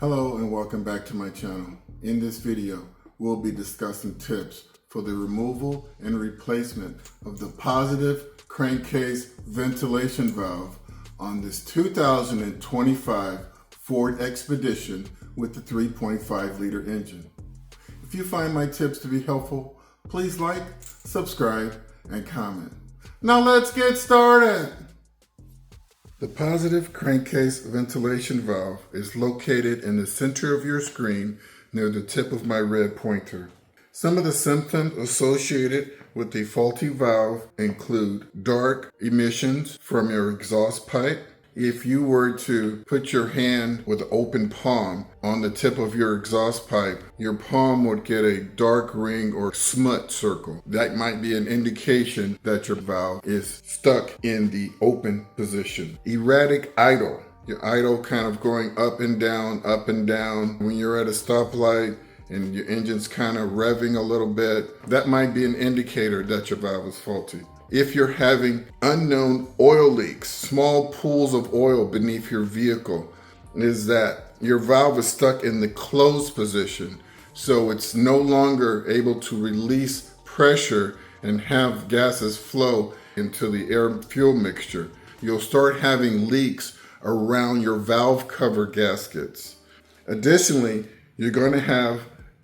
Hello and welcome back to my channel. In this video, we'll be discussing tips for the removal and replacement of the positive crankcase ventilation valve on this 2025 Ford Expedition with the 3.5 liter engine. If you find my tips to be helpful, please like, subscribe, and comment. Now let's get started. The positive crankcase ventilation valve is located in the center of your screen near the tip of my red pointer. Some of the symptoms associated with the faulty valve include dark emissions from your exhaust pipe. If you were to put your hand with an open palm on the tip of your exhaust pipe, your palm would get a dark ring or smut circle. That might be an indication that your valve is stuck in the open position. Erratic idle. Your idle kind of going up and down, up and down. When you're at a stoplight and your engine's kind of revving a little bit, that might be an indicator that your valve is faulty. If you're having unknown oil leaks, small pools of oil beneath your vehicle, is that your valve is stuck in the closed position, so it's no longer able to release pressure and have gases flow into the air-fuel mixture. You'll start having leaks around your valve cover gaskets. Additionally, you're going to have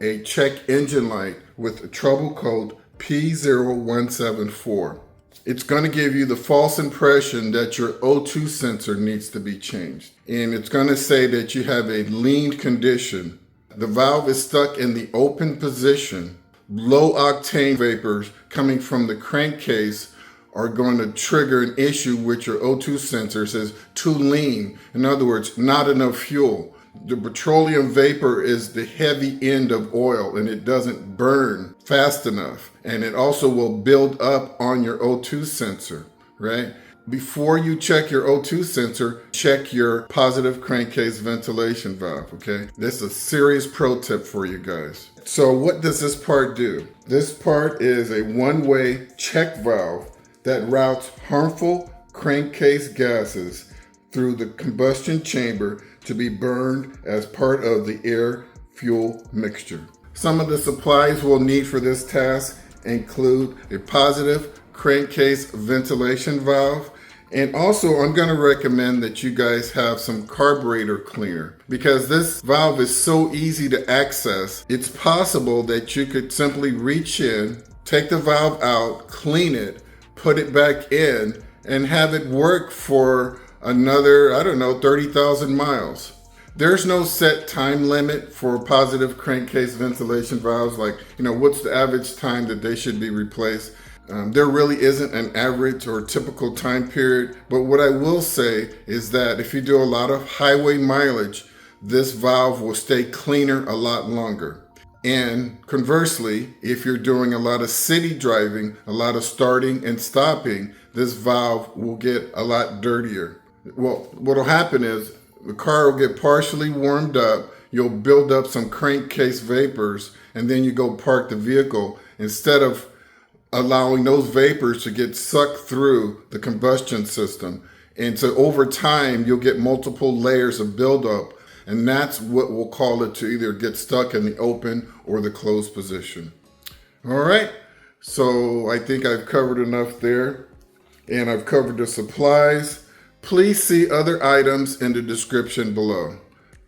a check engine light with a trouble code P0174. It's going to give you the false impression that your O2 sensor needs to be changed. And it's going to say that you have a lean condition. The valve is stuck in the open position. Low octane vapors coming from the crankcase are going to trigger an issue with your O2 sensor. It says too lean. In other words, not enough fuel. The petroleum vapor is the heavy end of oil and it doesn't burn fast enough. And it also will build up on your O2 sensor, right? Before you check your O2 sensor, check your positive crankcase ventilation valve, okay? This is a serious pro tip for you guys. So what does this part do? This part is a one-way check valve that routes harmful crankcase gases through the combustion chamber to be burned as part of the air-fuel mixture. Some of the supplies we'll need for this task include a positive crankcase ventilation valve, and also I'm going to recommend that you guys have some carburetor cleaner because this valve is so easy to access. It's possible that you could simply reach in, take the valve out, clean it, put it back in, and have it work for another, 30,000 miles. There's no set time limit for positive crankcase ventilation valves, like, what's the average time that they should be replaced? There really isn't an average or typical time period, but what I will say is that if you do a lot of highway mileage, this valve will stay cleaner a lot longer. And conversely, if you're doing a lot of city driving, a lot of starting and stopping, this valve will get a lot dirtier. Well, what'll happen is the car will get partially warmed up, you'll build up some crankcase vapors, and then you go park the vehicle instead of allowing those vapors to get sucked through the combustion system. And so over time, you'll get multiple layers of buildup, and that's what we'll call it to either get stuck in the open or the closed position. All right, so I think I've covered enough there, and I've covered the supplies. Please see other items in the description below.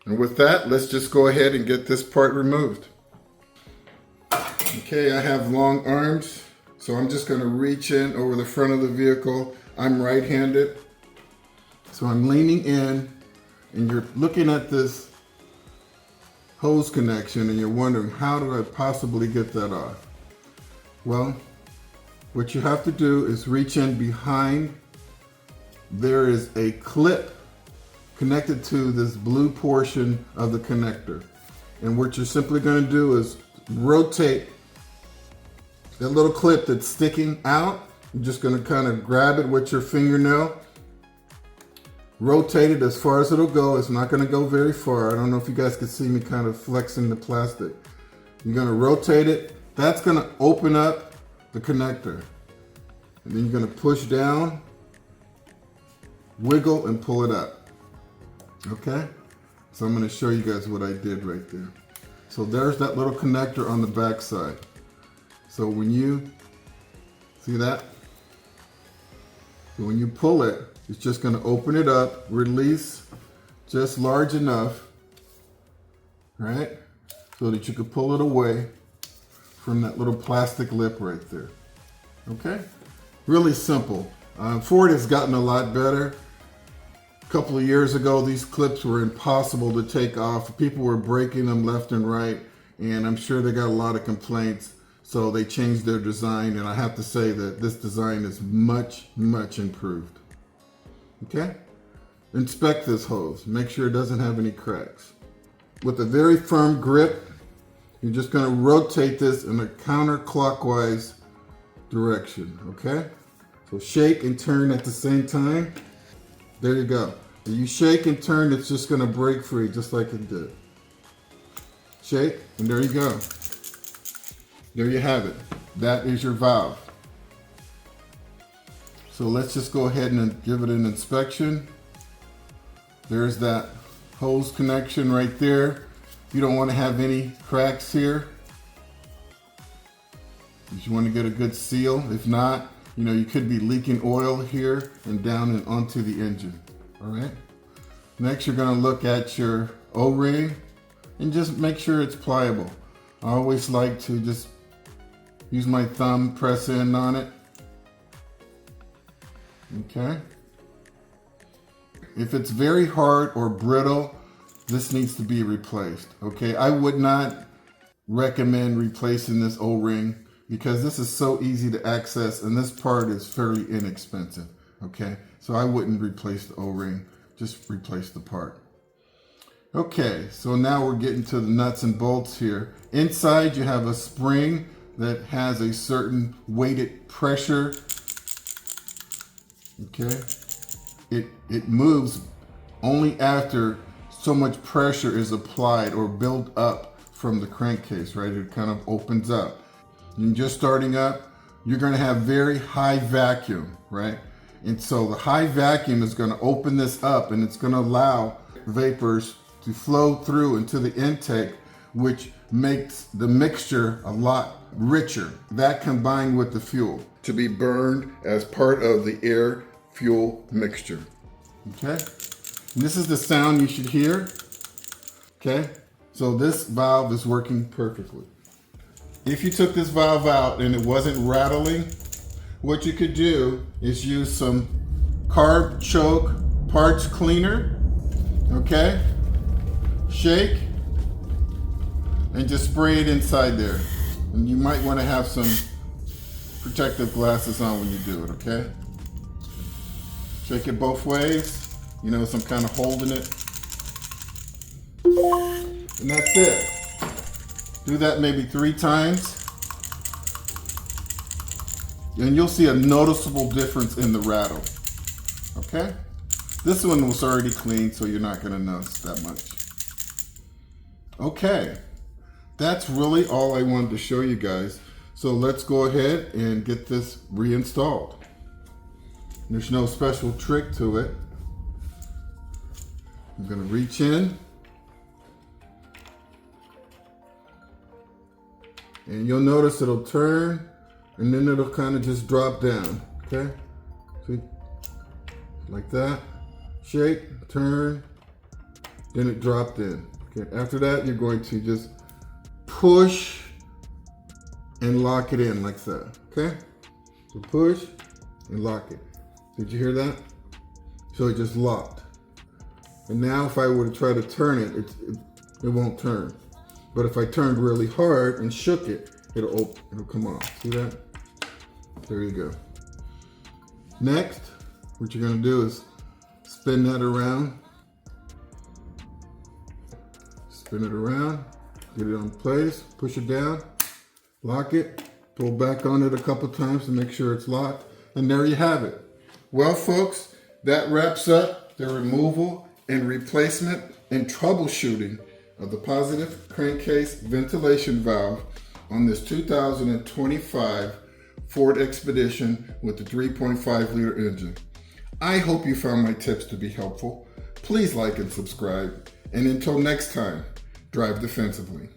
And with that, let's just go ahead and get this part removed. Okay, I have long arms, so I'm just going to reach in over the front of the vehicle. I'm right-handed, so I'm leaning in, and you're looking at this hose connection, and you're wondering, how do I possibly get that off? Well, what you have to do is reach in behind. There is a clip connected to this blue portion of the connector. And what you're simply going to do is rotate that little clip that's sticking out. You're just going to kind of grab it with your fingernail. Rotate it as far as it'll go. It's not going to go very far. I don't know if you guys can see me kind of flexing the plastic. You're going to rotate it. That's going to open up the connector. And then you're going to push down, wiggle, and pull it up. Okay? So I'm going to show you guys what I did right there. So there's that little connector on the back side. So when you see that, so when you pull it, it's just going to open it up, release just large enough, right, so that you can pull it away from that little plastic lip right there. Okay, really simple. Ford has gotten a lot better. A couple of years ago, these clips were impossible to take off. People were breaking them left and right, and I'm sure they got a lot of complaints. So they changed their design, and I have to say that this design is much, much improved. Okay? Inspect this hose. Make sure it doesn't have any cracks. With a very firm grip, you're just going to rotate this in a counterclockwise direction. Okay? So shake and turn at the same time. There you go. If you shake and turn, it's just going to break free just like it did. Shake, and there you go. There you have it. That is your valve. So let's just go ahead and give it an inspection. There's that hose connection right there. You don't want to have any cracks here. You want to get a good seal. If not, you know, you could be leaking oil here and down and onto the engine. All right. Next, you're going to look at your O-ring and just make sure it's pliable. I always like to just use my thumb, press in on it. Okay. If it's very hard or brittle, this needs to be replaced. Okay. I would not recommend replacing this O-ring because this is so easy to access and this part is fairly inexpensive. Okay. So I wouldn't replace the O-ring, just replace the part. Okay. So now we're getting to the nuts and bolts here. Inside you have a spring that has a certain weighted pressure. Okay, it moves only after so much pressure is applied or built up from the crankcase, right? It kind of opens up. And just starting up, you're going to have very high vacuum, right? And so the high vacuum is going to open this up and it's going to allow vapors to flow through into the intake, which makes the mixture a lot richer. That combined with the fuel to be burned as part of the air fuel mixture. Okay, and this is the sound you should hear. Okay, so this valve is working perfectly. If you took this valve out and it wasn't rattling, what you could do is use some Carb choke parts cleaner. Okay, shake and just spray it inside there. And you might want to have some protective glasses on when you do it, okay? Shake it both ways, you know, some kind of holding it. And that's it. Do that maybe 3 times. And you'll see a noticeable difference in the rattle, okay? This one was already clean, so you're not gonna notice that much. Okay, that's really all I wanted to show you guys. So let's go ahead and get this reinstalled. There's no special trick to it. I'm gonna reach in. And you'll notice it'll turn and then it'll kind of just drop down, okay? See, like that. Shake, turn, then it dropped in. Okay, after that, you're going to just push and lock it in like that, okay? So push and lock it. Did you hear that? So it just locked. And now if I were to try to turn it, it won't turn. But if I turned really hard and shook it, it'll open, it'll come off. See that? There you go. Next, what you're gonna do is spin that around. Spin it around, get it on place, push it down, lock it, pull back on it a couple times to make sure it's locked, and there you have it. Well, folks, that wraps up the removal and replacement and troubleshooting of the positive crankcase ventilation valve on this 2025 Ford Expedition with the 3.5 liter engine. I hope you found my tips to be helpful. Please like and subscribe. And until next time, drive defensively.